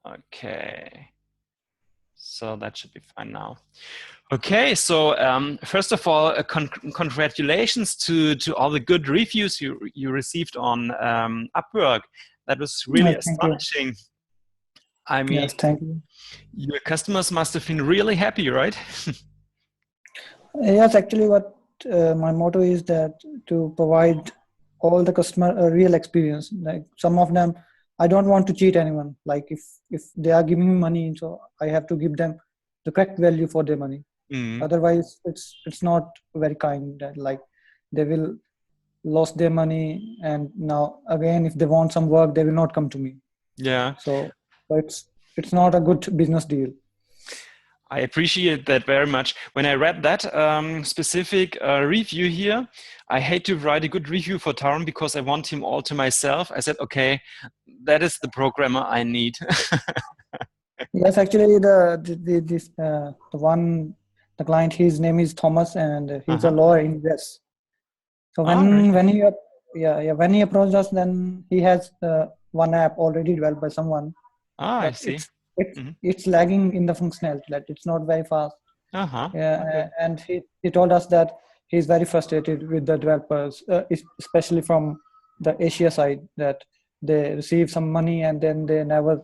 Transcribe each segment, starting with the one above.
Okay. So that should be fine now. Okay, so first of all, congratulations to all the good reviews you received on Upwork. That was really Thank you. astonishing. I mean, Yes, thank you. your customers must have been really happy, right? Yes, actually, what my motto is that to provide all the customer a real experience. Like some of them, I don't want to cheat anyone. Like if they are giving me money, so I have to give them the correct value for their money. Mm. Otherwise, it's not very kind. That like they will lost their money, and now again, if they want some work, they will not come to me. Yeah. So it's not a good business deal. I appreciate that very much. When I read that specific review here, I hate to write a good review for Tarun because I want him all to myself. I said, okay, that is the programmer I need. Yes, actually, the client, his name is Thomas, and he's a lawyer in US. So Really? when he approached us, then he has one app already developed by someone, I but see. it's lagging in the functionality. That it's not very fast. Yeah, Okay. and he told us that he's very frustrated with the developers, especially from the Asia side, that they receive some money and then they never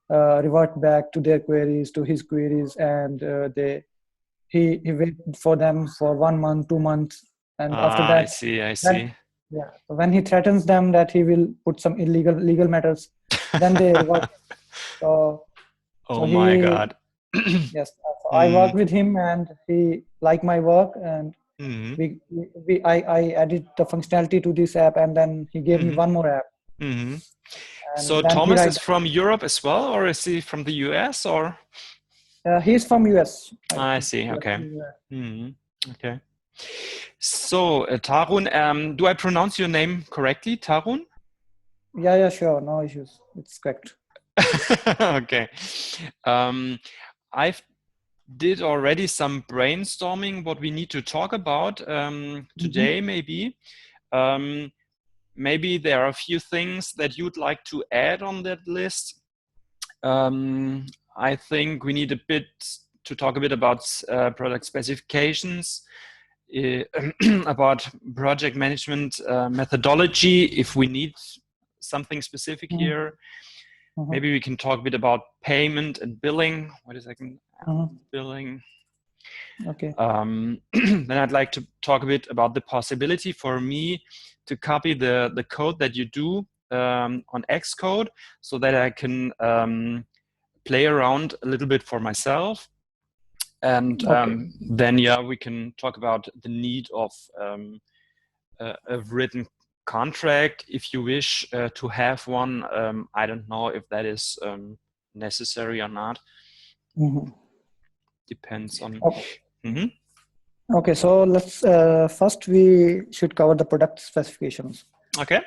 revert back to their queries, to his queries, and he waited for them for 1 month, 2 months, and after I that, see. then yeah, so when he threatens them that he will put some legal matters, then they revert. So so Oh my he God. yes, so I Mm, worked with him and he liked my work, and mhm, I added the functionality to this app, and then he gave me mhm, one more app, mhm. So and then he Thomas write. is from Europe as well, or is he from the US, or? He's from US, I I think. see. Yes, Okay. he's, Mhm. Okay. So, Tarun, do I pronounce your name correctly, Tarun? yeah, sure, no issues. It's correct. Okay. I've did already some brainstorming what we need to talk about Mhm. today, maybe. Um, maybe there are a few things that you'd like to add on that list. I think we need a bit to talk a bit about product specifications, uh, about project management methodology, if we need something specific Mhm. here. Mhm. Maybe we can talk a bit about payment and billing. Wait a second. Mhm. Billing. Okay. Then I'd like to talk a bit about the possibility for me to copy the code that you do on Xcode so that I can play around a little bit for myself. And Okay. then, yeah, we can talk about the need of a written contract if you wish to have one. I don't know if that is necessary or not. Mhm. Depends on. Okay. Mhm. Okay. So let's first we should cover the product specifications. Okay.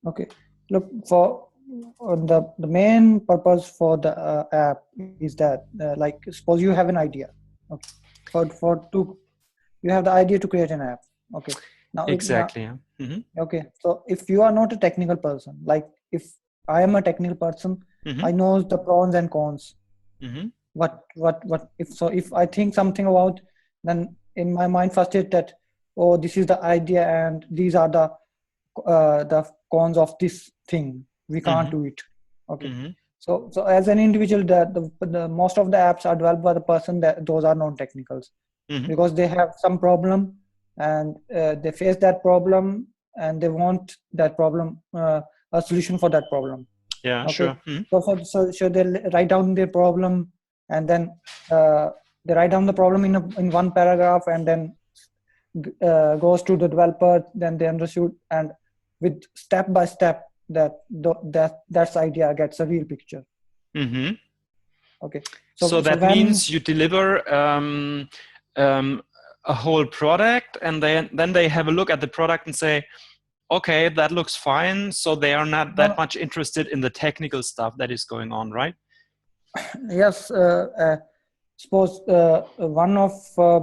Okay. Look for the main purpose for the app is that like suppose you have an idea. Okay. For to you have the idea to create an app. Okay. Now Exactly. Yeah. Mhm. okay. So if you are not a technical person, like if I am a technical person, Mhm. I know the pros and cons. Mhm. What if I think something about, then in my mind first is that, oh, this is the idea and these are the cons of this thing, we can't Mhm. do it. Okay. Mhm. So as an individual, that the most of the apps are developed by the person that those are non-technicals, Mhm. because they have some problem, and they face that problem, and they want that problem, a solution for that problem. Yeah. Okay. Sure. Mhm. So they write down their problem, and then uh, they write down the problem in one paragraph, and then goes to the developer, then they understood, and with step by step, that's idea gets a real picture. Mhm. Okay. So So that when means you deliver um, a whole product, and then they have a look at the product and say, okay, that looks fine. So they are not no, that much interested in the technical stuff that is going on, right? yes, suppose one of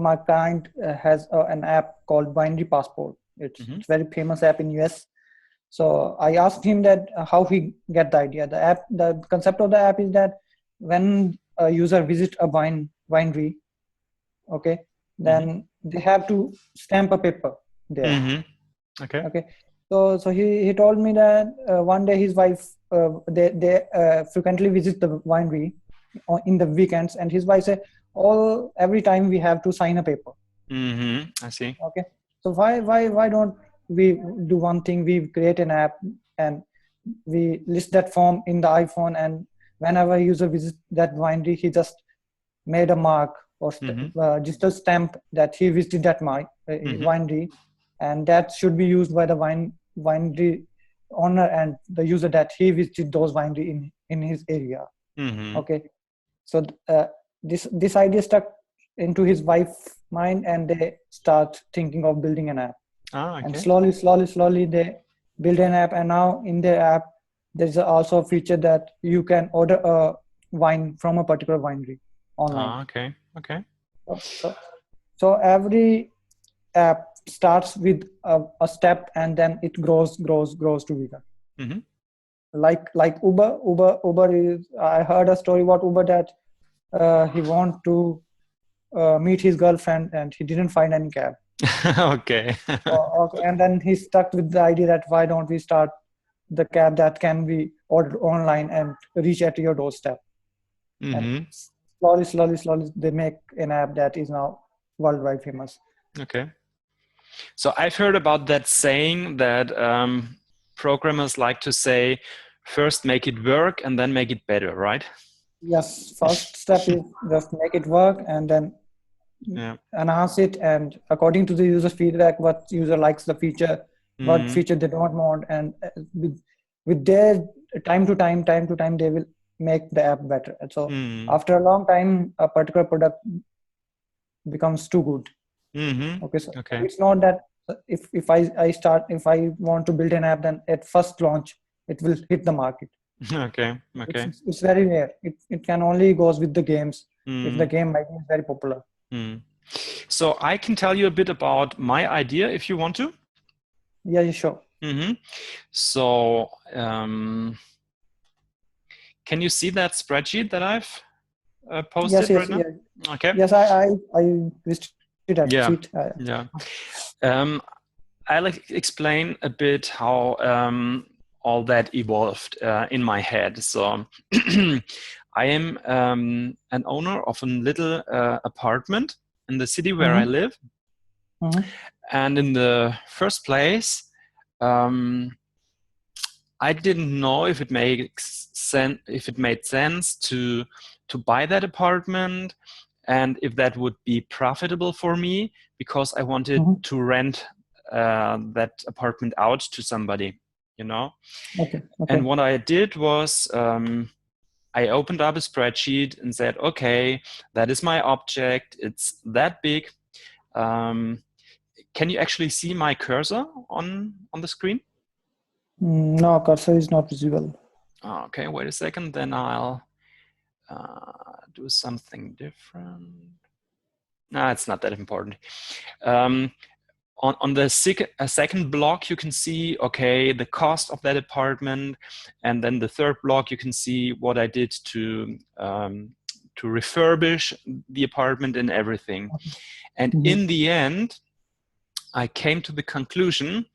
my client has an app called Binary Passport. It's Mhm. very famous app in US. So I asked him that how he get the idea. The concept of the app is that when a user visit a winery, okay, then they have to stamp a paper there. Okay. Okay. So he told me that one day his wife they frequently visit the winery in the weekends, and his wife said every time we have to sign a paper. I see. Okay. So why don't we do one thing? We create an app and we list that form in the iPhone, and whenever user visits that winery, he just made a mark or digital stamp that he visited that winery, and that should be used by the winery owner and the user that he visited those winery in his area. Okay. So this idea stuck into his wife's mind, and they start thinking of building an app. Okay. And slowly they build an app, and now in their app there's also a feature that you can order a wine from a particular winery online. Okay. So every app starts with a step, and then it grows to bigger. Like Uber is, I heard a story about Uber that he want to meet his girlfriend and he didn't find any cab. Okay. Okay. And then he stuck with the idea that why don't we start the cab that can be ordered online and reach at your doorstep. And slowly they make an app that is now worldwide famous. Okay. So I've heard about that saying that programmers like to say, first make it work and then make it better, right? Yes, first step is just make it work and then enhance it, and according to the user feedback, what user likes the feature, what feature they don't want, and with their time to time they will make the app better. And so after a long time, a particular product becomes too good. Okay, so it's not that if I want to build an app, then at first launch it will hit the market. Okay. It's very rare. It can only goes with the games if the game might be very popular. So I can tell you a bit about my idea if you want to. Yeah, sure. So can you see that spreadsheet that I've posted right now? Yeah. Okay. Yes, I visited that sheet. Yeah. I'll explain a bit how all that evolved in my head. So I am an owner of a little apartment in the city where I live. And in the first place, I didn't know if it made sense to buy that apartment and if that would be profitable for me, because I wanted to rent that apartment out to somebody, you know. Okay. And what I did was I opened up a spreadsheet and said, okay, that is my object. It's that big. Can you actually see my cursor on the screen? No, cursor is not visible. Okay, wait a second. Then I'll do something different. No, it's not that important. On the second block, you can see, okay, the cost of that apartment. And then the third block, you can see what I did to refurbish the apartment and everything. And in the end, I came to the conclusion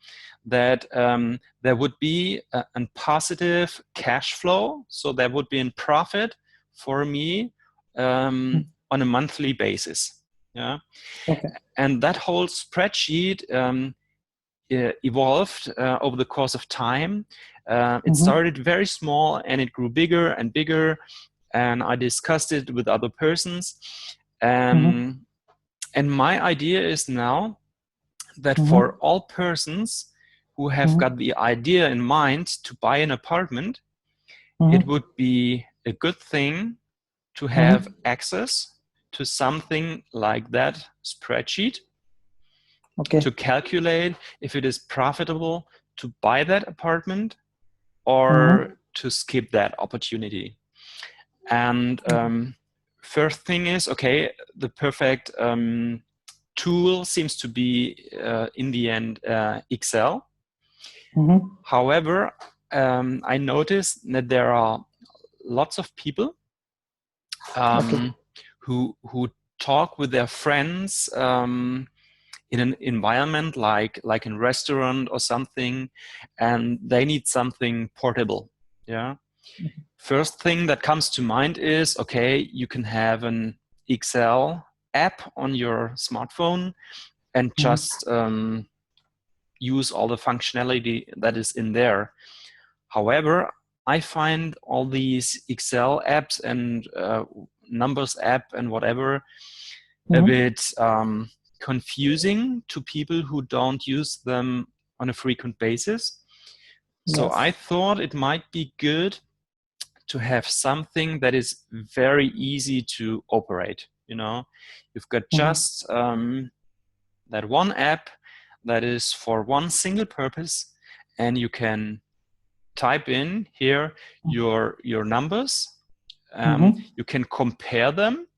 that there would be a positive cash flow. So there would be a profit for me on a monthly basis. Yeah. Okay. And that whole spreadsheet evolved over the course of time. It started very small and it grew bigger and bigger. And I discussed it with other persons. And my idea is now that for all persons who have got the idea in mind to buy an apartment, it would be a good thing to have access to something like that spreadsheet, to calculate if it is profitable to buy that apartment or to skip that opportunity. And first thing is, okay, the perfect tool seems to be in the end Excel. Mm-hmm. However, I noticed that there are lots of people Okay. who talk with their friends in an environment like in restaurant or something, and they need something portable. Yeah. First thing that comes to mind is, okay, you can have an Excel app on your smartphone and Mm-hmm. just use all the functionality that is in there. However, I find all these Excel apps and numbers app and whatever a Mm-hmm. bit confusing to people who don't use them on a frequent basis. So Yes. I thought it might be good to have something that is very easy to operate. You know, you've got Mm-hmm. just that one app that is for one single purpose, and you can type in here your numbers. Mm-hmm. You can compare them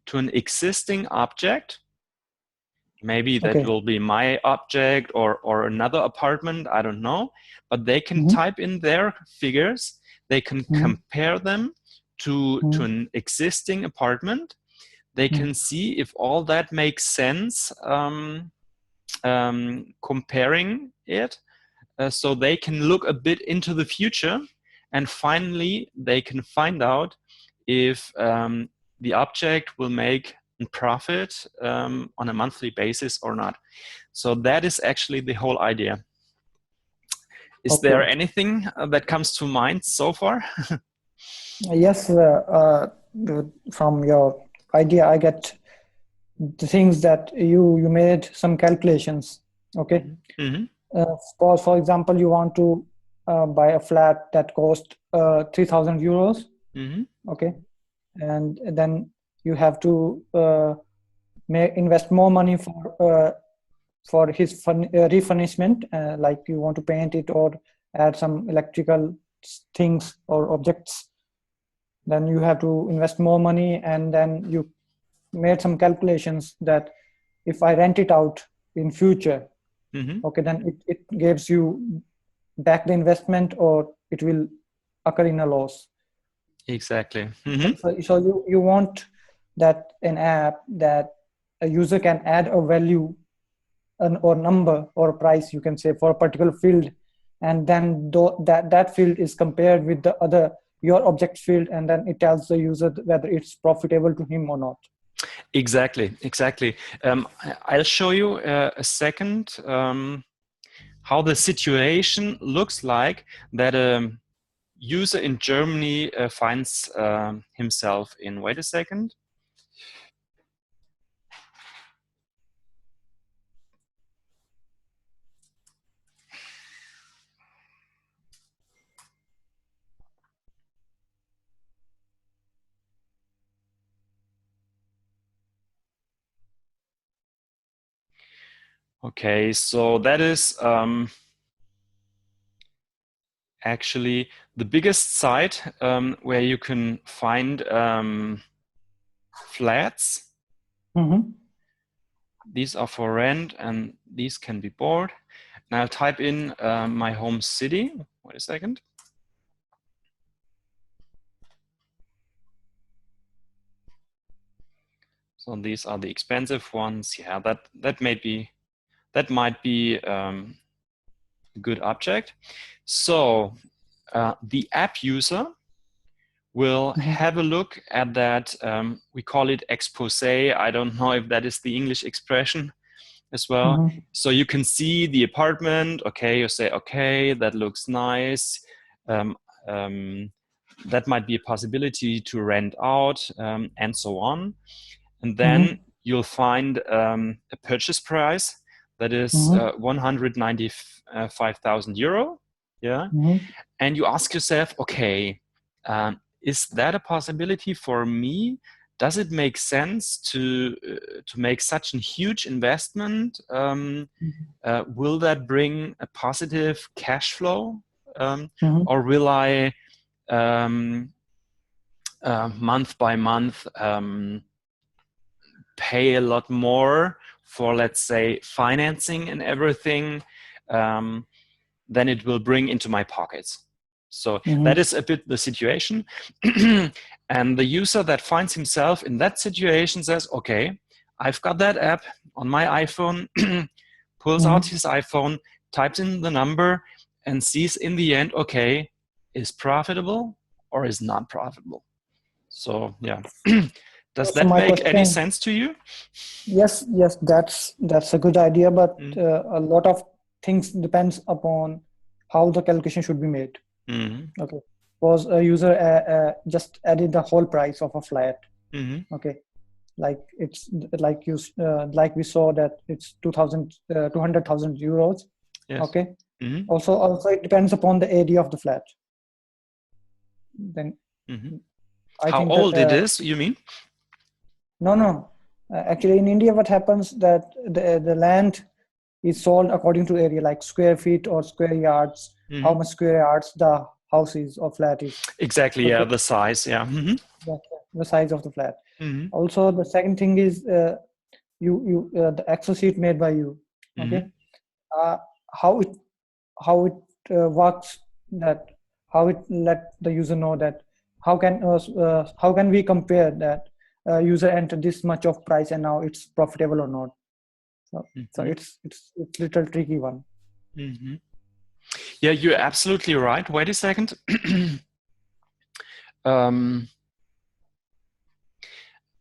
to an existing object. Maybe that Okay. will be my object or another apartment, I don't know. But they can Mm-hmm. type in their figures. They can Mm-hmm. compare them to Mm-hmm. an existing apartment. They can see if all that makes sense, comparing it. So they can look a bit into the future, and finally they can find out if the object will make a profit on a monthly basis or not. So that is actually the whole idea. Is there Okay. anything that comes to mind so far? Yes. From your idea, I get the things that you made some calculations. Okay. Mm-hmm. For example, you want to buy a flat that cost 3,000 euros. Mm-hmm. Okay, and then you have to invest more money for his refurnishment, like you want to paint it or add some electrical things or objects. Then you have to invest more money, and then you made some calculations that if I rent it out in future, Mm-hmm. okay, then it gives you back the investment or it will occur in a loss. Exactly. Mm-hmm. So you want that an app that a user can add a value or number or price, you can say, for a particular field, and then that field is compared with the other your object field, and then it tells the user whether it's profitable to him or not. Exactly. I'll show you a second how the situation looks like that a user in Germany finds himself in. Wait a second. Okay, so that is actually the biggest site where you can find flats. Mm-hmm. These are for rent and these can be bought. And I'll type in my home city. Wait a second. So these are the expensive ones. Yeah, that might be a good object. So the app user will Mm-hmm. have a look at that. We call it expose. I don't know if that is the English expression as well. Mm-hmm. So you can see the apartment. Okay, you say, okay, that looks nice. Um, um, that might be a possibility to rent out, and so on. And then Mm-hmm. you'll find a purchase price that is Mm-hmm. 195,000 euro. Yeah. Mm-hmm. And you ask yourself, okay, is that a possibility for me? Does it make sense to make such a huge investment? Will that bring a positive cash flow, Mm-hmm. or will I um, month by month pay a lot more for, let's say, financing and everything? Um, than it will bring into my pockets. So Mm-hmm. that is a bit the situation. And the user that finds himself in that situation says, okay, I've got that app on my iPhone, pulls out his iPhone, types in the number, and sees in the end, okay, is profitable or is not profitable. So yeah. Does So that my make any question, sense to you? yes, that's a good idea, but a lot of things depends upon how the calculation should be made. Mm-hmm. Okay, because a user just added the whole price of a flat. Mm-hmm. Okay, like it's like like we saw that it's 200,000 euros. Yes. Okay. Mm-hmm. Also it depends upon the area of the flat. Then I How think old that it is, you mean? no. Actually, in India, what happens that the land is sold according to area, like square feet or square yards. How much square yards the house is or flat is. Exactly. Okay. Yeah, the size. Yeah. Mm-hmm. The size of the flat. Mm-hmm. Also, the second thing is the Excel sheet made by you. Okay. Mm-hmm. How it works, that how it let the user know that how can we compare that user entered this much of price and now it's profitable or not. So it's little tricky one. Mm-hmm. Yeah, you're absolutely right. Wait a second.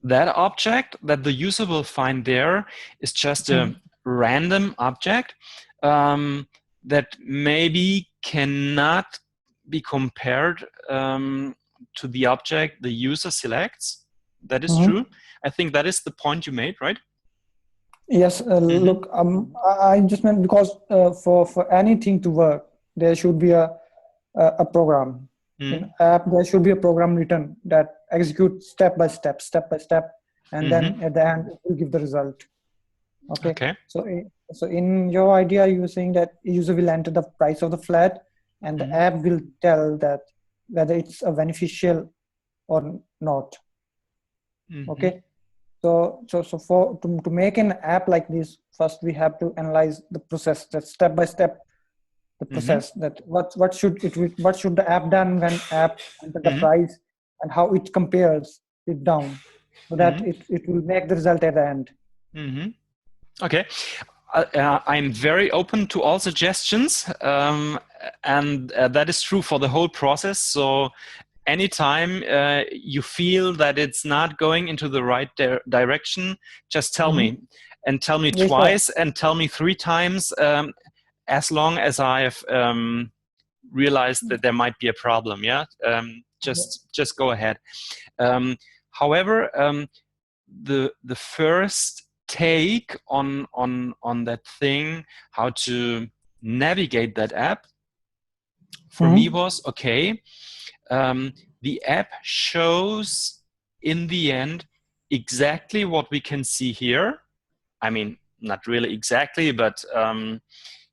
That object that the user will find there is just a random object that maybe cannot be compared to the object the user selects. That is true. I think that is the point you made, right? Yes. Look, I just meant because for anything to work, there should be a program. In app, there should be a program written that executes step by step, and then at the end it will give the result. Okay. So in your idea, you were saying that user will enter the price of the flat, and the app will tell that whether it's a beneficial or not. Okay. So to make an app like this, first we have to analyze the process, that step by step, the process, that what should the app done when app enter the price, and how it compares it down, so that it will make the result at the end. Okay. I'm very open to all suggestions, and that is true for the whole process. So anytime you feel that it's not going into the right direction, just tell me, and tell me twice, and tell me 3 times, as long as I have realized that there might be a problem. Yeah, just go ahead. However, the first take on that thing, how to navigate that app, for me was, okay, the app shows in the end exactly what we can see here. I mean, not really exactly, but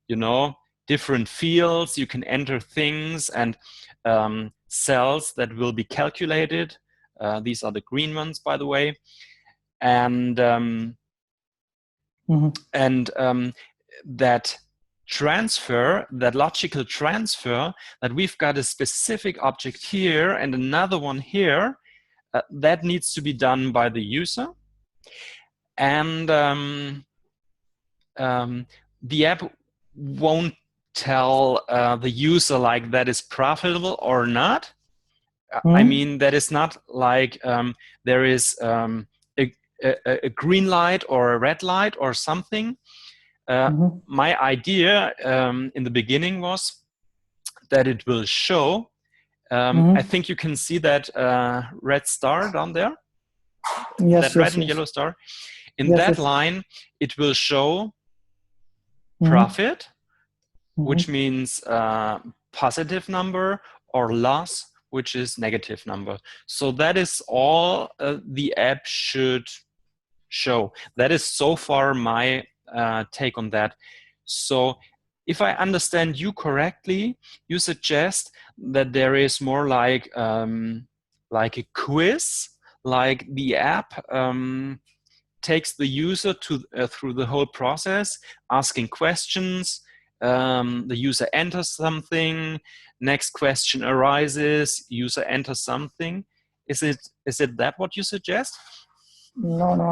you know, different fields, you can enter things, and cells that will be calculated. These are the green ones, by the way. And that transfer, that logical transfer, that we've got a specific object here and another one here, that needs to be done by the user. And the app won't tell the user like that is profitable or not. I mean, that is not like there is a green light or a red light or something. My idea in the beginning was that it will show. I think you can see that red star down there. Yes, that red and yellow star. In that line, it will show profit, which means positive number, or loss, which is negative number. So that is all the app should show. That is so far my take on that. So if I understand you correctly, you suggest that there is more like a quiz, like the app takes the user to through the whole process, asking questions, the user enters something, next question arises, user enters something. Is it that what you suggest? No, no,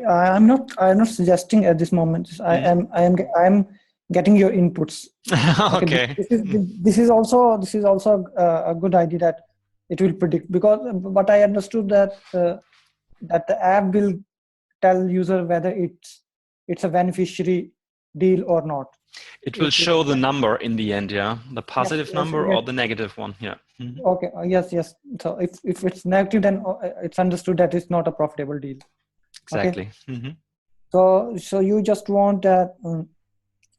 I'm not suggesting at this moment. I'm getting your inputs. Okay, Okay. this is also a good idea that it will predict, because what I understood that that the app will tell user whether it's a beneficiary deal or not. It will show the number in the end, yeah, the Yes, positive yes, number yes. or the negative one, yeah. Okay, yes, yes. So if it's negative, then it's understood that it's not a profitable deal. Okay. Exactly. So you just want that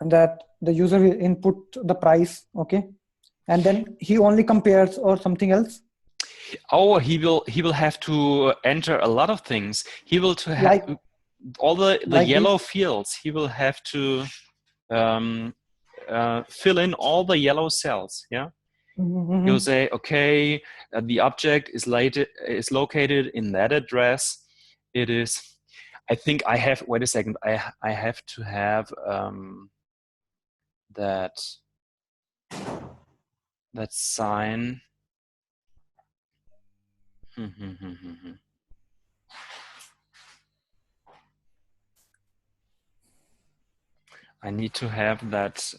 that the user will input the price, okay, and then he only compares or something else. Oh, he will have to enter a lot of things. He will to have Like all the yellow this. fields. He will have to fill in all the yellow cells. Yeah. He'll Mhm. say, okay, the object is located in that address. It is. I think I have. Wait a second. I have to have that sign. I need to have that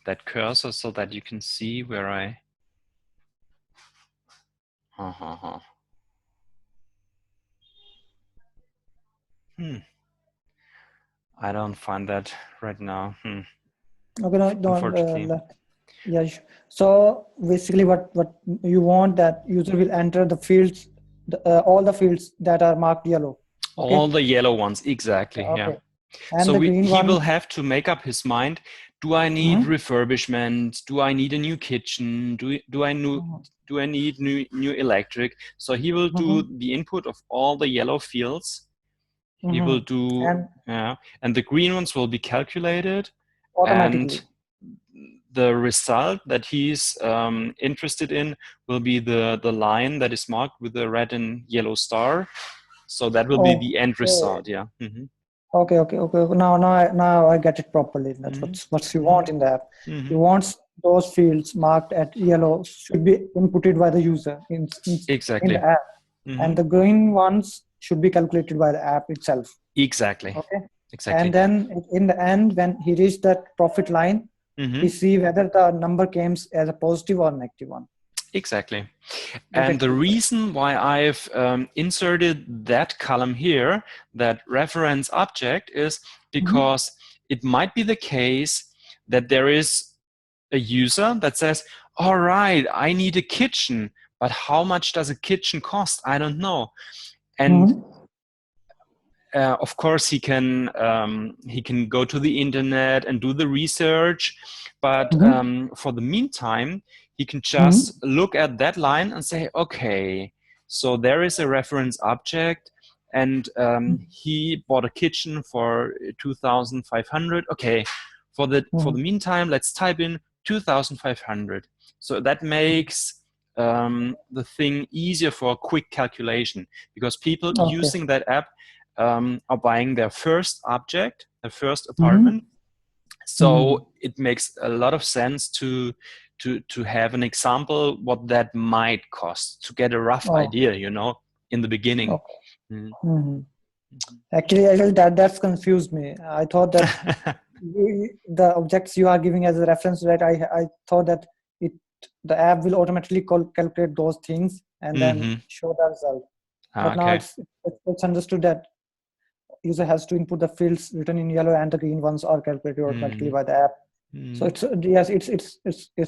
that cursor so that you can see where I. I don't find that right now. Okay, no, don't. Unfortunately. Yeah. So basically, what you want, that user will enter the fields, all the fields that are marked yellow. All Okay. the yellow ones, exactly. Yeah. Okay. And So the green he will ones. have to make up his mind. Do I need refurbishment? Do I need a new kitchen? Do I need new electric? So he will do the input of all the yellow fields. He will do, And yeah, and the green ones will be calculated, and automatically. the result that he's interested in will be the line that is marked with the red and yellow star. So that will be the end Okay. result. Yeah. Okay. Now I get it properly. That's what you want in the app. You want those fields marked at yellow should be inputted by the user in Exactly. the app, and the green ones should be calculated by the app itself. Exactly. Okay. Exactly. And then in the end, when he reached that profit line, he see whether the number came as a positive or negative one. Exactly. And the Exactly. reason why I've inserted that column here, that reference object, is because it might be the case that there is a user that says, all right, I need a kitchen, but how much does a kitchen cost? I don't know. And of course, he can go to the internet and do the research, but for the meantime, he can just look at that line and say, okay, so there is a reference object, and he bought a kitchen for 2,500. Okay, for the meantime, let's type in 2,500. So that makes the thing easier for a quick calculation, because people using that app are buying their first object, their first apartment. So it makes a lot of sense to have an example what that might cost, to get a rough idea, in the beginning. Actually, that's confused me. I thought that the objects you are giving as a reference, right? I thought that the app will automatically calculate those things and then show the result. But now Okay. it's understood that user has to input the fields written in yellow, and the green ones are calculated automatically by the app. So it's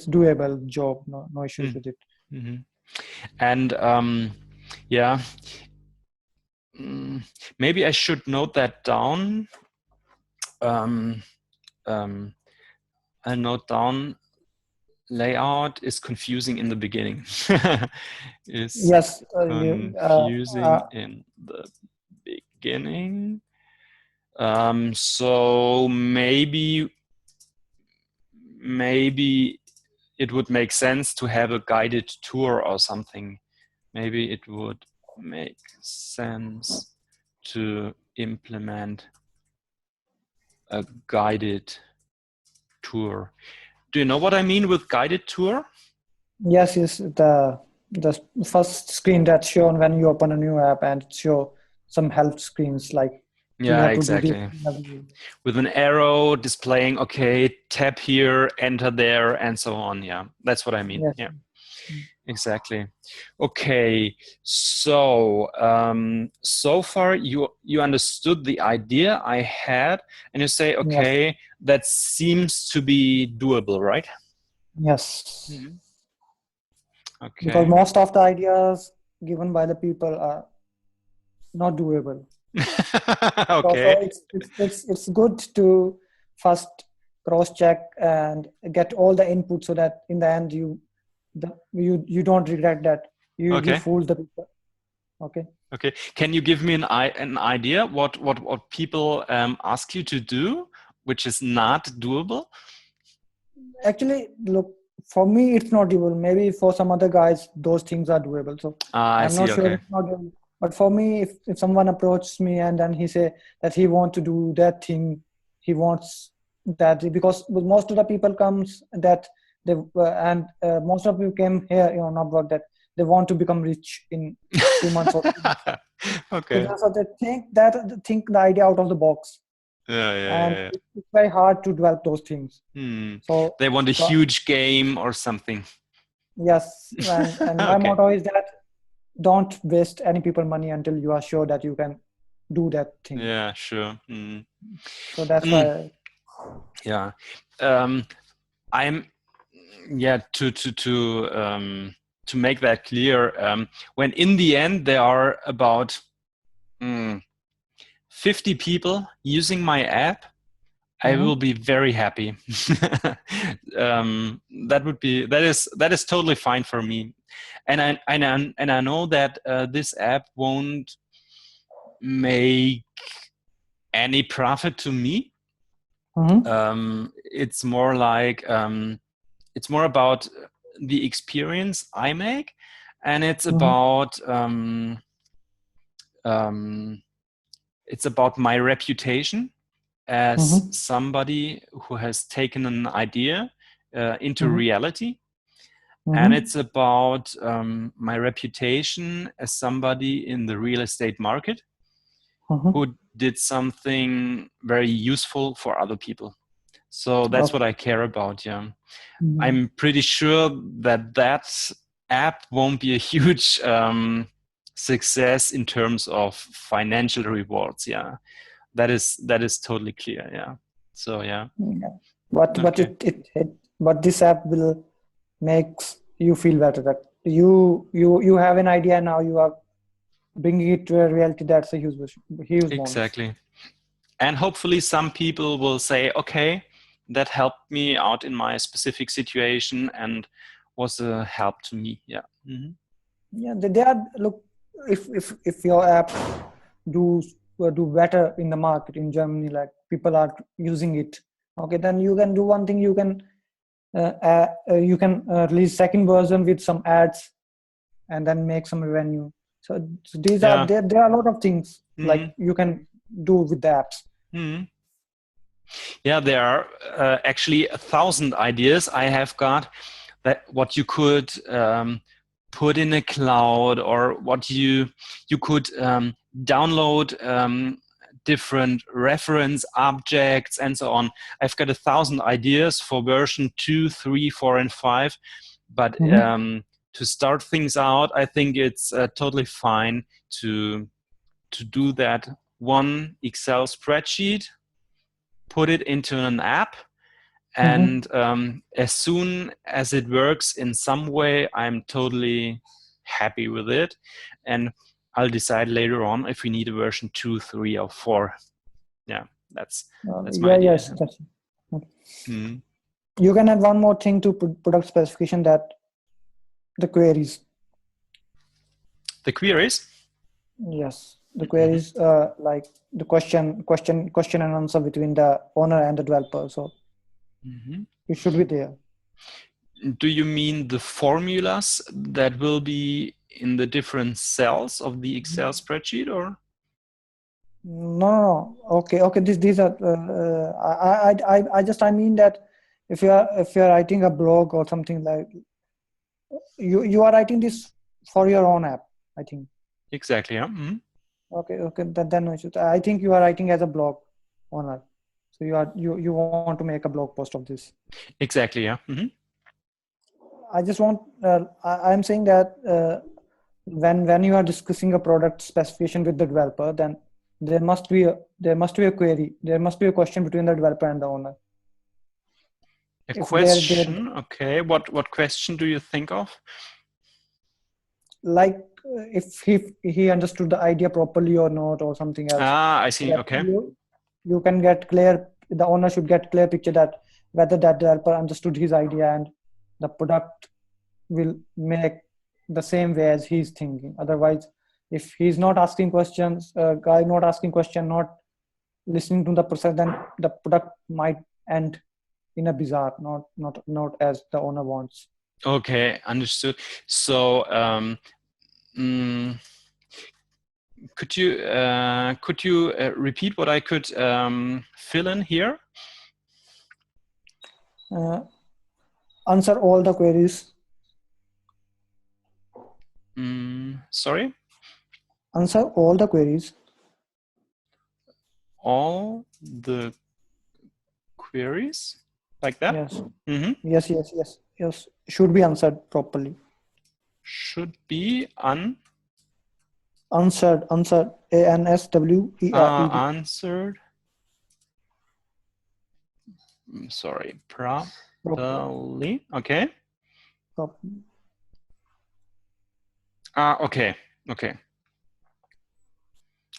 doable job. No issues with it. And yeah, maybe I should note that down. I'll note down layout is confusing in the beginning. Is Yes. confusing in the beginning. So maybe it would make sense to have a guided tour or something. Maybe it would make sense to implement a guided tour. Do you know what I mean with guided tour? Yes, the first screen that's shown when you open a new app and show some help screens like you Yeah, have to do this. exactly. With an arrow displaying, okay, tap here, enter there, and so on. Yeah, that's what I mean. Yes. Yeah, exactly. Okay, so so far you understood the idea I had, and you say, Yes. okay, that seems to be doable, right? Yes. Because Okay. most of the ideas given by the people are not doable. So Okay. it's good to first cross check and get all the input so that in the end you don't regret that you Okay. fooled the people. Okay. Okay. Can you give me an idea what people ask you to do, which is not doable? Actually, look, for me it's not doable. Maybe for some other guys those things are doable. So I I'm not see. sure Okay. it's not doable. But for me, if someone approaches me and then he say that he wants to do that thing, he wants that because most of the people comes that they most of you came here, not work that they want to become rich in 2 months or 3 months. Okay. So they think the idea out of the box, Yeah, yeah, and yeah, yeah. it's very hard to develop those things. So, They want a so huge game or something. yes, and my Okay. motto is that don't waste any people money until you are sure that you can do that thing. Yeah, sure. So that's why. Yeah. I'm yeah to make that clear. When in the end there are about 50 people using my app, I will be very happy. That is totally fine for me, and I know that this app won't make any profit to me. It's more like it's more about the experience I make, and it's about my reputation as somebody who has taken an idea into reality. And it's about my reputation as somebody in the real estate market who did something very useful for other people. So that's what I care about. Yeah. I'm pretty sure that app won't be a huge success in terms of financial rewards. Yeah. That is totally clear. Yeah. So yeah. But Okay. but this app will makes you feel better that you have an idea now, you are bringing it to a reality. That's a huge bonus. Exactly. And hopefully some people will say, okay, that helped me out in my specific situation and was a help to me. Yeah. Yeah, they are look, if your app do better in the market in Germany, like people are using it, okay, then you can do one thing. You can release second version with some ads and then make some revenue. So these are Yeah. there are a lot of things like you can do with the apps. Yeah, there are actually 1,000 ideas I have got that what you could put in a cloud, or what you could download different reference objects and so on. I've got 1,000 ideas for version 2, 3, 4, and 5. But to start things out, I think it's totally fine to do that one Excel spreadsheet, put it into an app, and as soon as it works in some way, I'm totally happy with it, and I'll decide later on if we need a version 2, 3, or 4. Yeah, that's my Yeah, idea. yes, that's okay. Mm. You can add one more thing to product specification, that the queries. The queries? Yes, the queries, like the question and answer between the owner and the developer. So it should be there. Do you mean the formulas that will be in the different cells of the Excel spreadsheet, or? No. Okay. These are. I mean that if you're writing a blog or something like, you are writing this for your own app, I think. Exactly. Yeah. Mm-hmm. Okay, then no issues. I think you are writing as a blog owner, so you want to make a blog post of this. Exactly. Yeah. Mm-hmm. I just want, I'm saying that when you are discussing a product specification with the developer, then there must be a query, there must be a question between the developer and the owner. A If they're question. Okay. What question do you think of? like, if he understood the idea properly or not, or something else, Ah, I so see. that Okay. you can get clear, the owner should get clear picture that whether that developer understood his idea and the product will make the same way as he's thinking. Otherwise, if he's not asking questions, guy not asking question, not listening to the process, then the product might end in a bizarre, not as the owner wants. Okay, understood. So, could you repeat what I could fill in here? Answer all the queries. Sorry? Answer all the queries. All the queries like that? Yes. Mm-hmm. Yes. Should be answered properly. Should be Answered. ANSWERED. answered. Sorry, properly. Okay. Okay. Okay.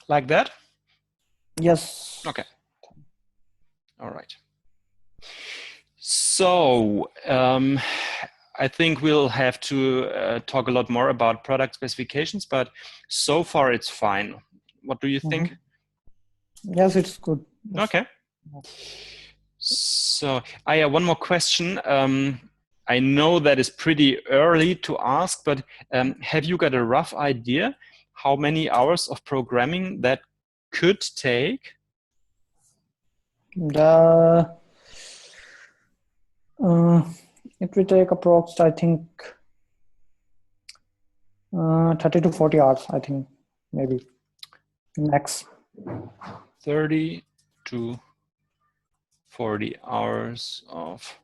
Like that? Yes. Okay. All right. So I think we'll have to talk a lot more about product specifications, but so far it's fine. What do you think? Yes, it's good. Yes. Okay. So I have one more question. I know that is pretty early to ask, but have you got a rough idea how many hours of programming that could take? It will take approx, I think, 30 to 40 hours, I think, maybe max. 30 to 40 hours of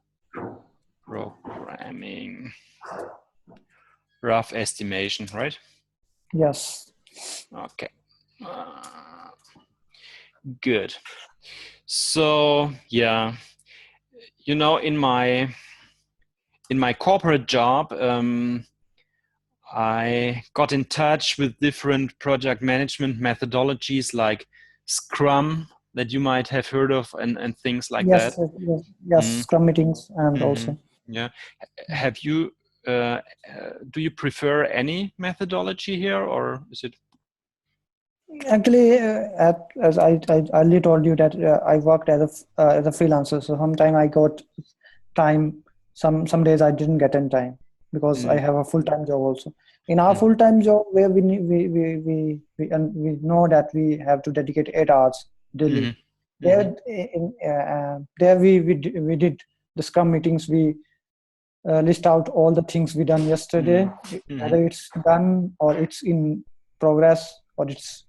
programming. Rough estimation, right? Yes. Okay. Good. So yeah, you know, in my corporate job, I got in touch with different project management methodologies like Scrum that you might have heard of, and things like that. Yes. Scrum meetings and also. Yeah. Have you? Do you prefer any methodology here, or is it? Actually, as I earlier told you that I worked as a freelancer, so sometime I got time. Some days I didn't get in time because I have a full-time job also. In our full-time job, where we know that we have to dedicate 8 hours daily. There we did the Scrum meetings. We list out all the things we done yesterday, whether it's done or it's in progress or it's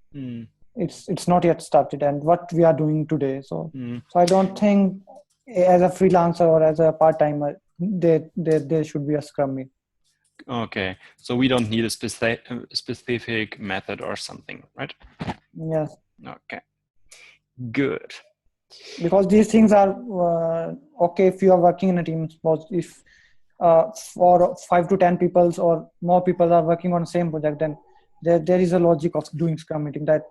not yet started, and what we are doing today. So I don't think as a freelancer or as a part-timer there should be a Scrum meet. Okay, so we don't need a specific method or something, right? Yes. Okay, good. Because these things are okay if you are working in a team. Suppose if for 5 to 10 people or more people are working on the same project, then there is a logic of doing Scrum meeting, that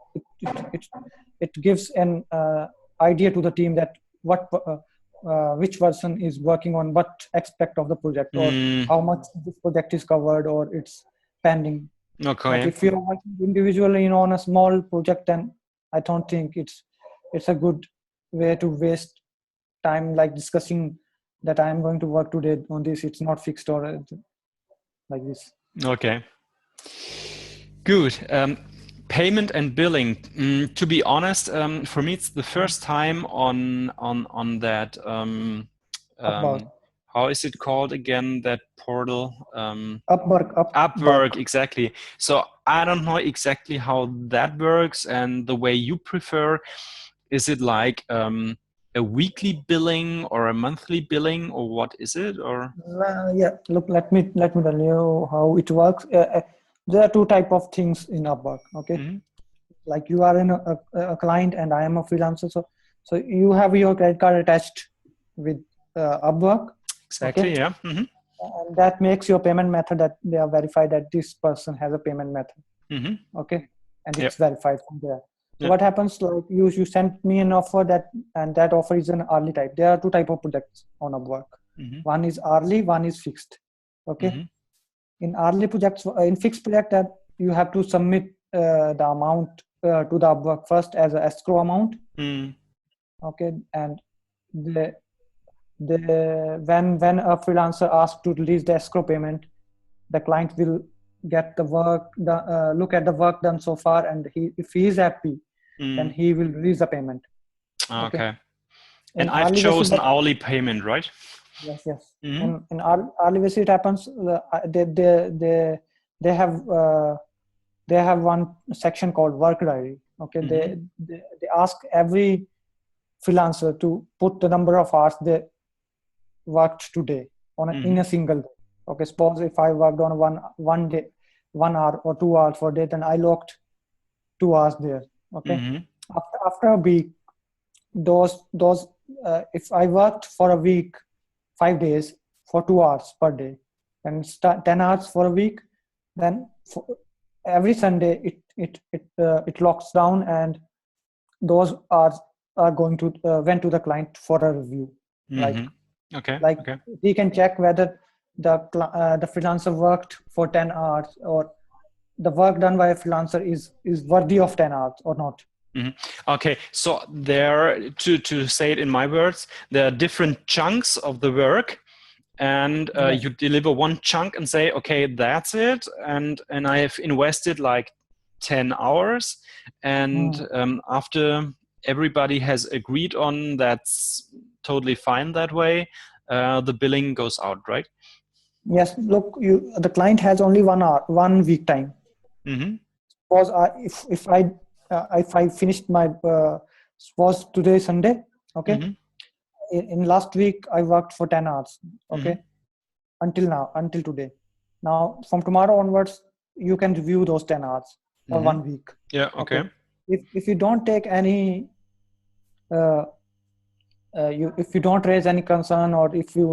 it gives an idea to the team that which person is working on what aspect of the project, or how much this project is covered or it's pending. Okay. But if you're working individually, on a small project, then I don't think it's a good way to waste time, like discussing that I'm going to work today on this. It's not fixed or like this. Okay. Good. Payment and billing. To be honest, for me, it's the first time on that Upwork. How is it called again, that portal? Upwork, Upwork. exactly. So I don't know exactly how that works and the way you prefer. Is it like a weekly billing or a monthly billing, or what is it? Or Yeah, look, let me tell you how it works. There are two type of things in Upwork. Okay, mm-hmm. like you are a client and I am a freelancer. So you have your credit card attached with Upwork. Exactly, Okay, yeah. Mm-hmm. and that makes your payment method that they are verified that this person has a payment method. Mm-hmm. Okay, and Yep. it's verified from there. So Yep. what happens, like you sent me an offer and that offer is an hourly type. There are two type of projects on Upwork. Mm-hmm. One is hourly, one is fixed. Okay, Mm-hmm. in hourly projects, in fixed project, that you have to submit the amount to the Upwork first as a escrow amount. Mm. Okay, and the when a freelancer asks to release the escrow payment, the client will get the work, look at the work done so far, and if he is happy, then he will release the payment. Okay. And In I've hourly basis, chosen hourly payment, right? yes. Mm-hmm. In hourly basis, it happens. They have one section called work diary. Okay, Mm-hmm. they ask every freelancer to put the number of hours they worked today in a single day. Okay, suppose if I worked on one day, 1 hour or 2 hours for a day, then I locked 2 hours there. Okay, Mm-hmm. after a week, those if I worked for a week 5 days for 2 hours per day and 10 hours for a week, then for every Sunday it locks down, and those hours are going to went to the client for a review. Mm-hmm. Okay. Like Okay. he can check whether the freelancer worked for 10 hours, or the work done by a freelancer is worthy of 10 hours or not. Mm-hmm. Okay, so there, to say it in my words, there are different chunks of the work, and Yes. you deliver one chunk and say, okay, that's it, and I have invested like 10 hours, and after everybody has agreed on that's totally fine that way, the billing goes out, right? Yes, look, the client has only 1 hour, 1 week time. Mm-hmm. Suppose if I finished my suppose today is Sunday. Okay, Mm-hmm. in last week I worked for 10 hours. Okay, until today. Now from tomorrow onwards, you can review those 10 hours or 1 week. Yeah, Okay, okay. if you don't take any if you don't raise any concern, or if you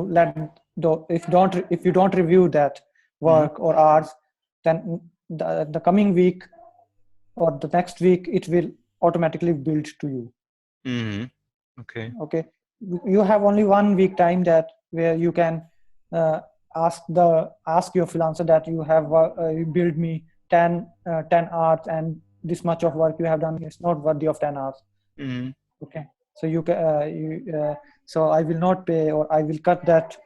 if you don't review that work or hours, then the coming week or the next week it will automatically build to you. Okay. Okay, you have only 1 week time that where you can ask your freelancer that you build me 10 hours, and this much of work you have done is not worthy of 10 hours. Okay, so so I will not pay, or I will cut that.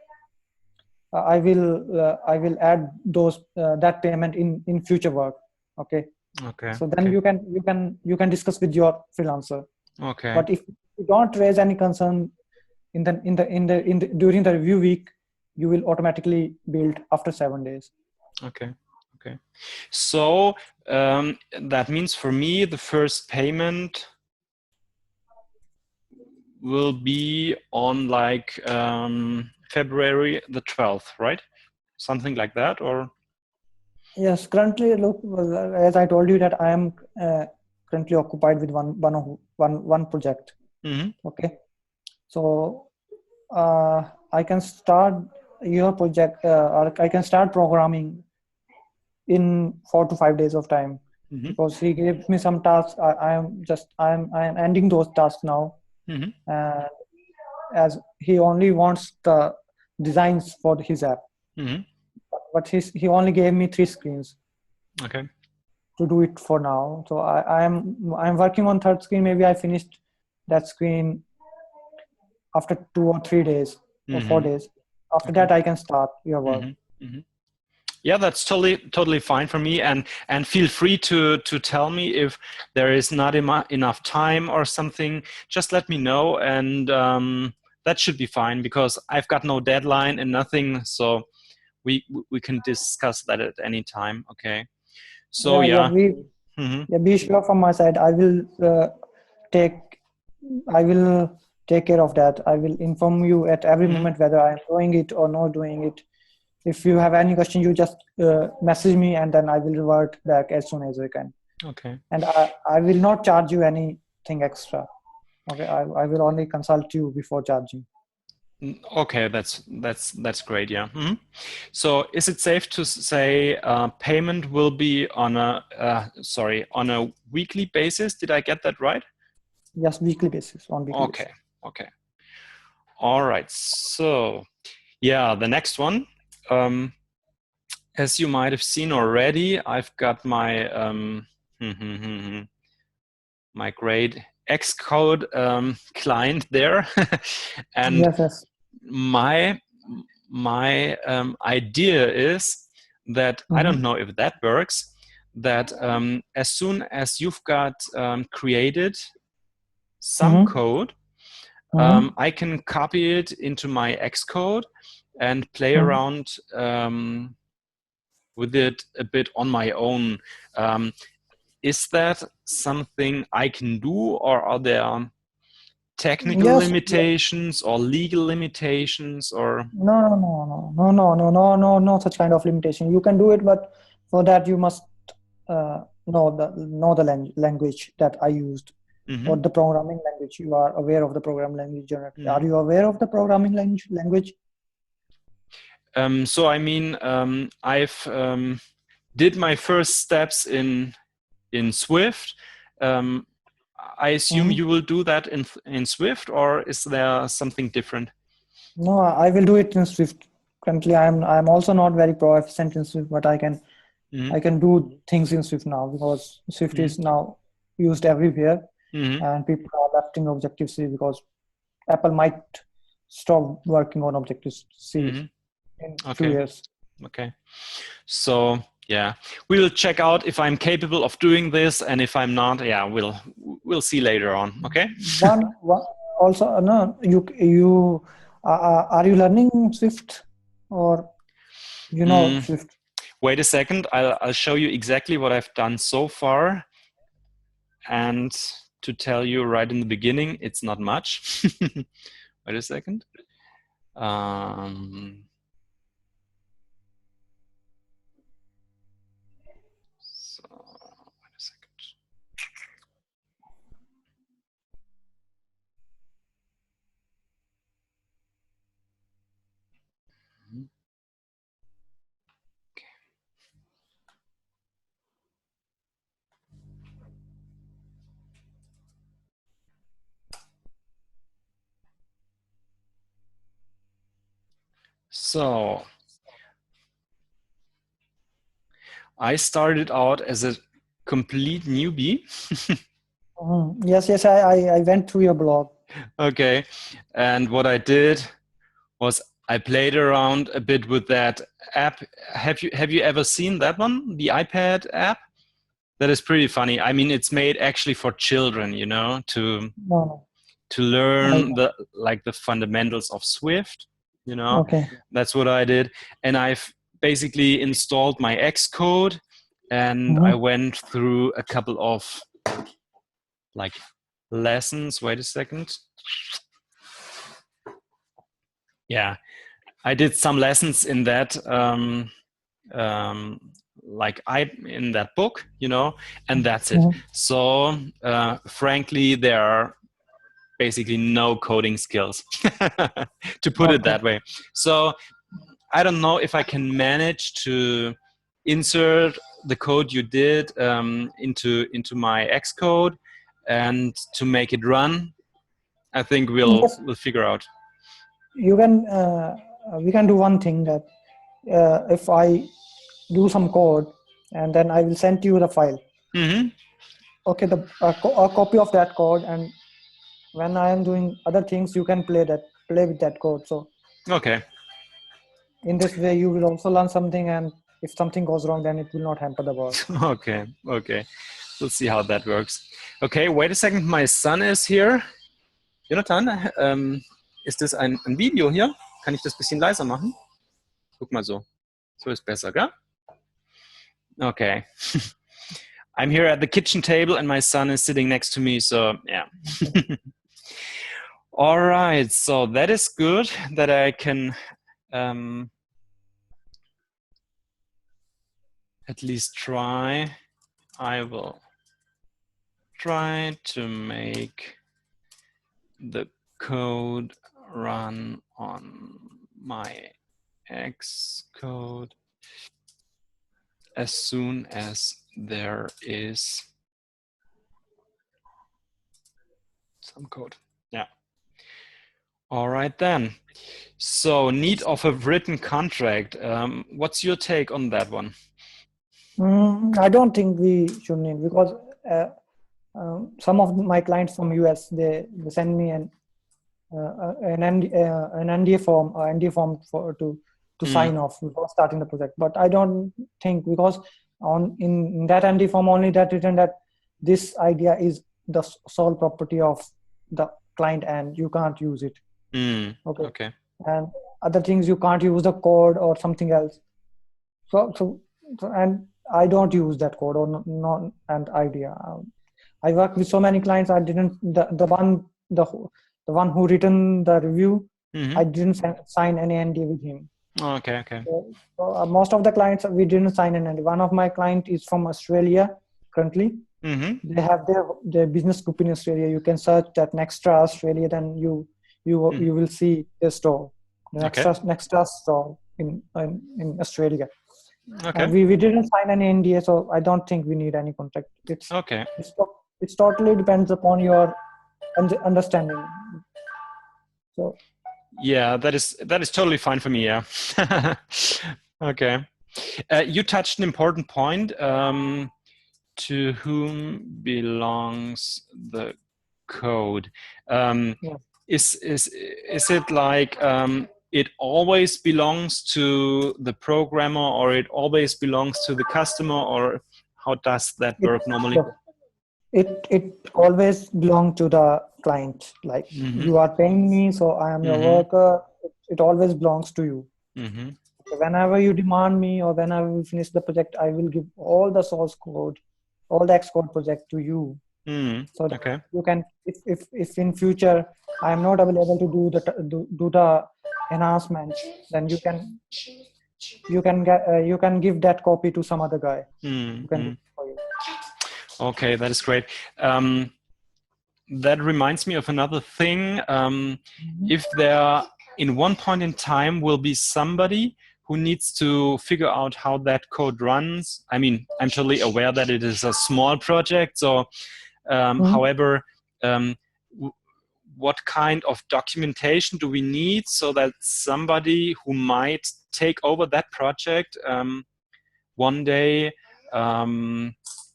I will add those that payment in future work. Okay. Okay. So then you can discuss with your freelancer. Okay. But if you don't raise any concern during the review week, you will automatically build after 7 days. Okay. Okay. So that means for me, the first payment will be on like February the 12th, right? Something like that, or? Yes, currently, look, as I told you that I am currently occupied with one project. Okay, so I can start your project, or I can start programming in 4 to 5 days of time, because he gave me some tasks. I am ending those tasks now, as he only wants the designs for his app. But he only gave me 3 screens. Okay. To do it for now. So I'm working on third screen. Maybe I finished that screen after 2 or 3 days or 4 days. After that, I can start your work. Yeah, that's totally fine for me. And feel free to tell me if there is not enough time or something. Just let me know, and that should be fine because I've got no deadline and nothing, so we can discuss that at any time. Okay. So Yeah, be sure from my side. Take I will take care of that. I will inform you at every moment whether I am doing it or not doing it. If you have any question, you just message me, and then I will revert back as soon as I can. Okay. And I will not charge you anything extra. Okay, I will only consult you before charging. Okay, that's great. Yeah. So, is it safe to say payment will be on a on a weekly basis? Did I get that right? Yes, weekly basis, on weekly basis. Okay. All right. So, yeah, the next one. As you might have seen already, I've got my my great Xcode client there, and yes. my idea is that I don't know if that works. That as soon as you've got created some code, I can copy it into my Xcode and play around with it a bit on my own. Is that something I can do, or are there technical limitations or legal limitations, or no such kind of limitation. You can do it, but for that you must know the language that I used, or the programming language. You are aware of the programming language generally. Are you aware of the programming language? So I mean, I've did my first steps in Swift. I assume you will do that in Swift, or is there something different? No, I will do it in Swift. Currently, I'm also not very proficient in Swift, but I can do things in Swift now, because Swift is now used everywhere, and people are adapting Objective-C because Apple might stop working on Objective-C in 2 years. Okay. So yeah, we will check out if I'm capable of doing this, and if I'm not, yeah, we'll see later on. Okay. One also, no, you are you learning Swift, or Swift? Wait a second. I'll show you exactly what I've done so far, and to tell you right in the beginning, it's not much. Wait a second. So I started out as a complete newbie. Yes, I went through your blog. Okay, and what I did was I played around a bit with that app. Have you ever seen that one, the iPad app? That is pretty funny. I mean, it's made actually for children, to learn the fundamentals of Swift. Okay. That's what I did, and I've basically installed my Xcode, and I went through a couple of lessons. Wait a second. Yeah, I did some lessons in that, in that book, and that's it. So, frankly, there are basically no coding skills, to put it that way. So, I don't know if I can manage to insert the code you did into my Xcode and to make it run. I think we'll figure out. You can we can do one thing, that if I do some code and then I will send you the file. Okay, a copy of that code, and when I am doing other things, you can play with that code. So okay, in this way you will also learn something, and if something goes wrong, then it will not hamper the work. Okay, we'll see how that works. Okay, wait a second, my son is here. Jonathan, Ist das ein Video hier? Kann ich das ein bisschen leiser machen? Guck mal so. So ist besser, gell? Okay. I'm here at the kitchen table and my son is sitting next to me, so yeah. All right, so that is good that I can at least try. I will try to make the code run on my Xcode as soon as there is some code. Yeah. All right then. So need of a written contract. What's your take on that one? I don't think we should need, because some of my clients from US, they send me an NDA form, to sign off before starting the project. But I don't think, because in that NDA form only that written that this idea is the sole property of the client and you can't use it. Okay. And other things, you can't use the code or something else. So and I don't use that code or not an idea. I work with so many clients. I didn't the one who written the review. I didn't sign any NDA with him. Okay. So most of the clients we didn't sign an NDA. One of my client is from Australia currently. They have their business group in Australia. You can search that Nextra Australia, then you will see the store, the Nextra store in Australia. Okay. We didn't sign any NDA, so I don't think we need any contract. It's totally depends upon your understanding. So yeah, that is totally fine for me. Yeah. Okay. You touched an important point. To whom belongs the code? Is it like it always belongs to the programmer, or it always belongs to the customer, or how does that work normally? It always belongs to the client. Like you are paying me, so I am your worker. It always belongs to you. So whenever you demand me, or whenever we finish the project, I will give all the source code, all the Xcode project to you. So that you can, if in future I am not available to do the enhancement, then you can give that copy to some other guy. Who can do it for you. Okay, that is great. That reminds me of another thing. If there in one point in time will be somebody who needs to figure out how that code runs. I mean, I'm totally aware that it is a small project. So, however, what kind of documentation do we need so that somebody who might take over that project one day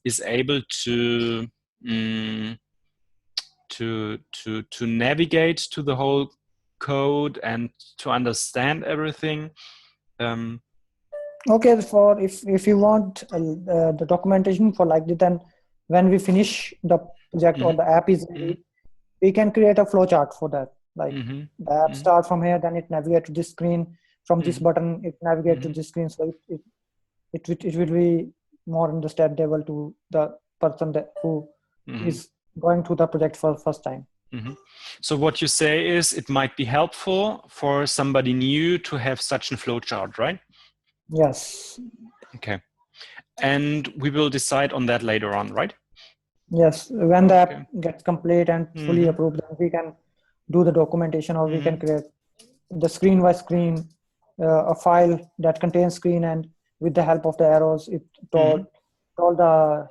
is able to navigate to the whole code and to understand everything? Okay, for if you want the documentation for like that, then when we finish the project or the app is ready, we can create a flowchart for that. Like the app starts from here, then it navigates to this screen. From this button, it navigates to this screen. So it will be more understandable to the person who is going through the project for the first time. So what you say is it might be helpful for somebody new to have such a flowchart, right? Yes. Okay. And we will decide on that later on, right? Yes. When the app gets complete and fully approved, then we can do the documentation, or we can create the screen by screen, a file that contains screen, and with the help of the arrows, it told the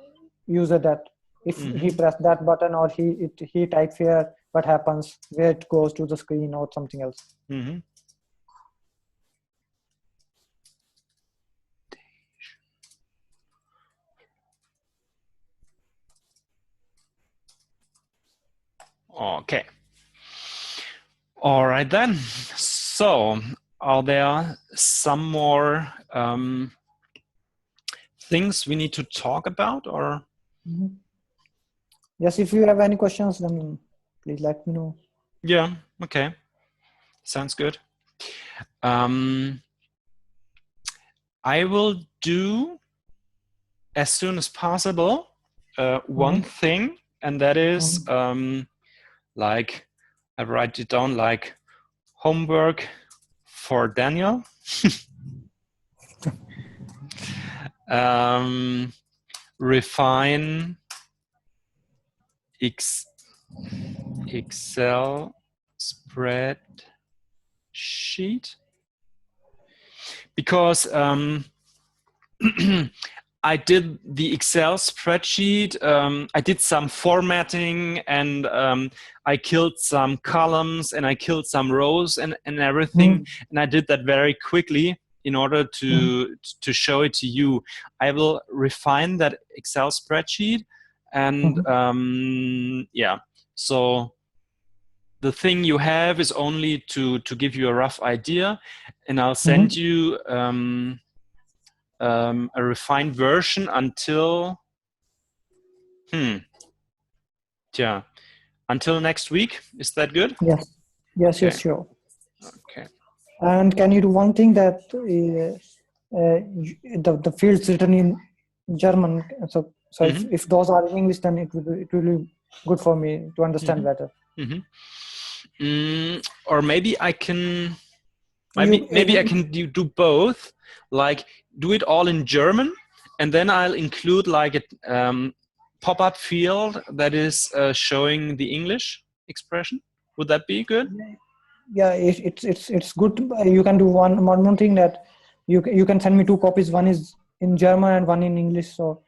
user that if he pressed that button or he types here, what happens, where it goes to the screen or something else. Okay. All right then. So, are there some more things we need to talk about, or? Yes, if you have any questions, then please let me know. Yeah. Okay. Sounds good. I will do as soon as possible one thing, and that is like I write it down like homework for Daniel. Refine Excel spreadsheet, because I did the Excel spreadsheet. I did some formatting, and I killed some columns, and I killed some rows, and everything. And I did that very quickly in order to show it to you. I will refine that Excel spreadsheet, and yeah. So the thing you have is only to give you a rough idea, and I'll send you a refined version until until next week. Is that good? Yes. Yes. Okay. Yes. Sure. Okay. And can you do one thing that the fields written in German? So if those are in English, then it will be good for me to understand better. Or maybe I can maybe I can do both. Like do it all in German, and then I'll include like a pop-up field that is showing the English expression. Would that be good? Yeah, it's good. You can do one more thing, that you can send me 2 copies. One is in German and one in English. So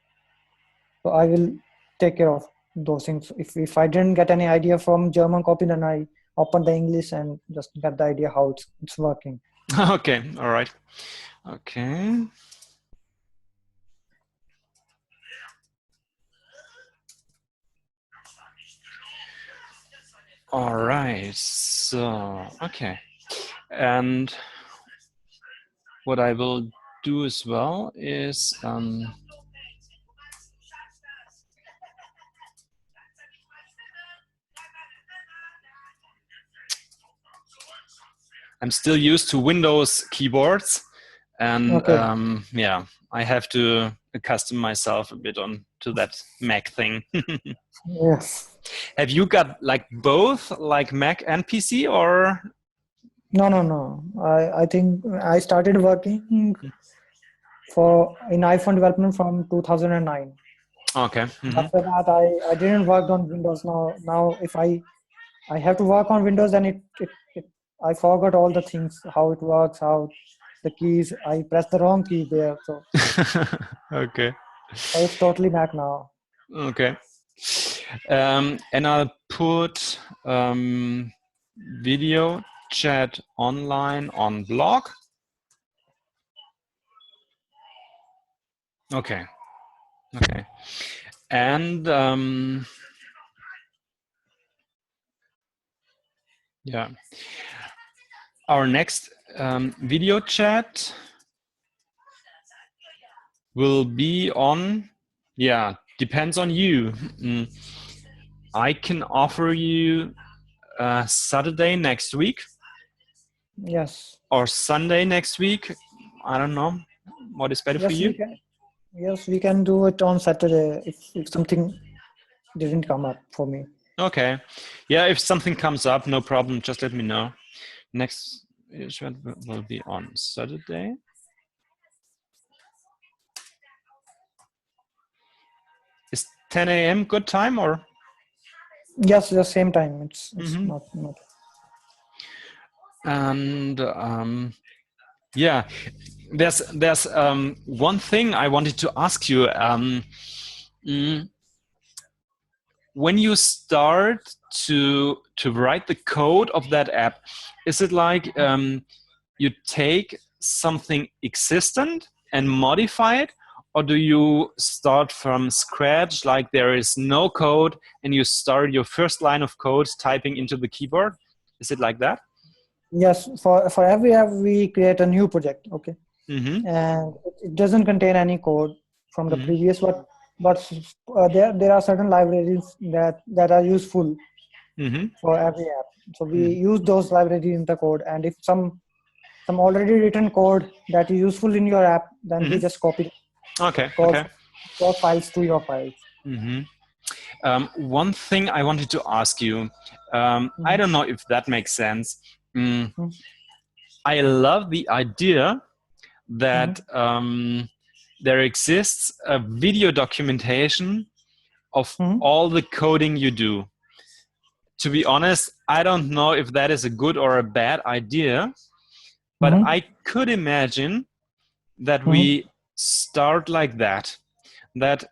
I will take care of those things. If I didn't get any idea from German copy, then I open the English and just get the idea how it's working. Okay. All right. Okay. All right. So okay. And what I will do as well is I'm still used to Windows keyboards, and yeah, I have to accustom myself a bit to that Mac thing. Yes. Have you got like both, like Mac and PC, or? No. I think I started working in iPhone development from 2009. Okay. After that, I didn't work on Windows. Now if I have to work on Windows, then it I forgot all the things, how it works, how the keys. I pressed the wrong key there, so Okay. it's totally back now. Okay. And I'll put video chat online on blog. Okay. Okay. And yeah, our next video chat will be on, yeah, depends on you. I can offer you Saturday next week. Yes. Or Sunday next week. I don't know. What is better for you? We can do it on Saturday if something didn't come up for me. Okay. Yeah, if something comes up, no problem. Just let me know. Next event will be on Saturday. Is 10 a.m. good time, or? Yes, the same time. It's not. And yeah, there's one thing I wanted to ask you. When you start to write the code of that app, is it like you take something existent and modify it, or do you start from scratch, like there is no code and you start your first line of code typing into the keyboard? Is it like that? Yes, for every app we create a new project. Okay. And it doesn't contain any code from the previous one, but there are certain libraries that are useful for every app. So we use those libraries in the code, and if some already written code that is useful in your app, then we just copy Okay. those Okay. files to your files. One thing I wanted to ask you, I don't know if that makes sense. I love the idea that there exists a video documentation of all the coding you do. To be honest, I don't know if that is a good or a bad idea, but I could imagine that we start like that. That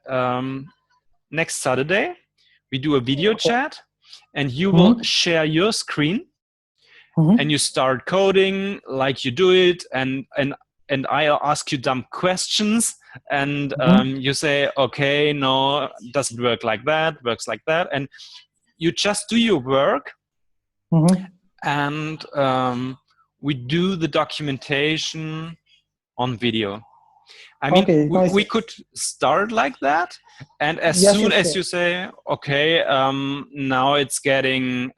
next Saturday, we do a video chat and you will share your screen and you start coding like you do it, and I'll ask you dumb questions, and you say, okay, no, doesn't work like that, works like that, and you just do your work, and we do the documentation on video. I mean, we could start like that, and as soon as you say, okay, now it's getting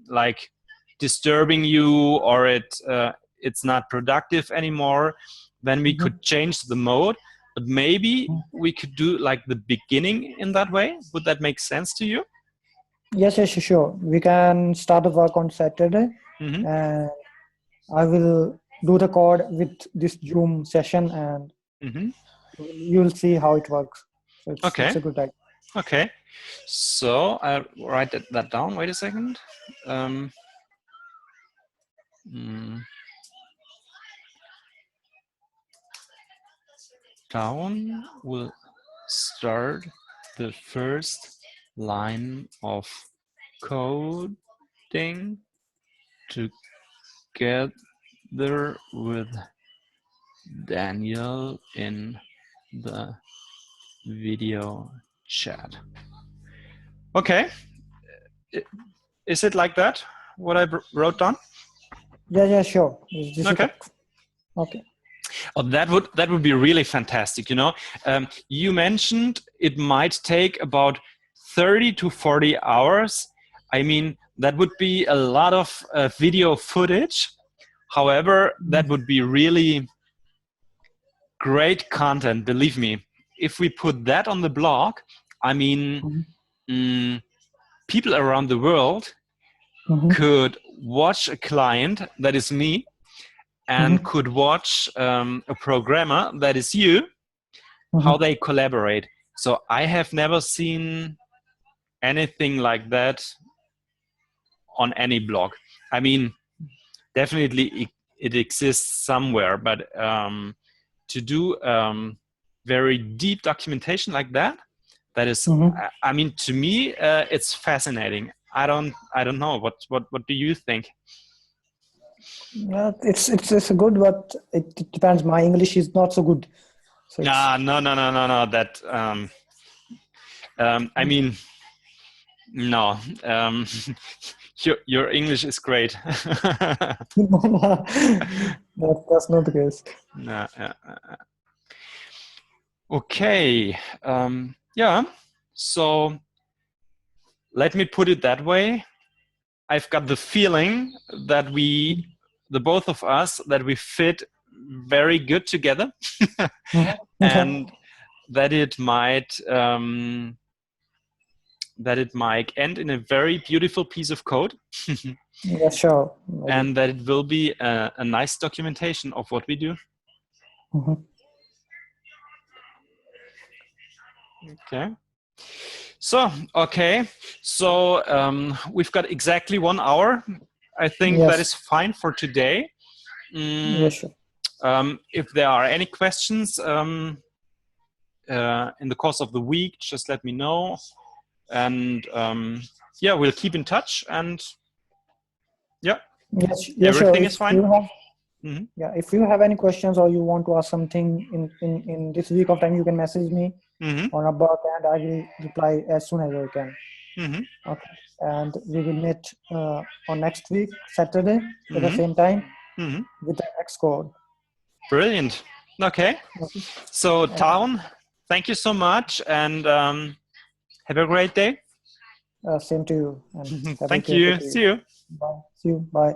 like disturbing you, or it's not productive anymore, then we could change the mode. But maybe we could do like the beginning in that way. Would that make sense to you? Yes, sure. We can start the work on Saturday, and I will do the code with this Zoom session, and you'll see how it works. So it's a good idea. Okay. So I'll write that down. Wait a second. Tarun will start the first line of coding together with Daniel in the video chat. Okay. Is it like that, what I wrote down? Yeah, sure. Okay. Okay. Oh, that would be really fantastic. You know, you mentioned it might take about 30 to 40 hours. I mean, that would be a lot of video footage. However, that would be really great content. Believe me, if we put that on the blog, I mean, people around the world could watch a client that is me, and could watch a programmer that is you, how they collaborate. So I have never seen anything like that on any blog. I mean, definitely it exists somewhere, but to do very deep documentation like that, that is, I mean, to me, it's fascinating. I don't know. What do you think? Yeah, it's a good, but it depends. My English is not so good. So No. That I mean, no. Your English is great. that's not the case. No, okay. Yeah. So let me put it that way. I've got the feeling that the both of us, that we fit very good together, and that it might end in a very beautiful piece of code. Yeah, sure. And that it will be a nice documentation of what we do. Okay. So we've got exactly 1 hour. I think that is fine for today. Yeah, sure. If there are any questions in the course of the week, just let me know. And yeah, we'll keep in touch. And yeah, everything is fine. Yeah, if you have any questions or you want to ask something in this week of time, you can message me on about, and I will reply as soon as I can. Okay, and we will meet on next week Saturday at the same time with the next code. Brilliant. Okay. So Tarun, thank you so much, and have a great day. Same to you, and have a Thank great day you. to See you. you. Bye. See you. Bye.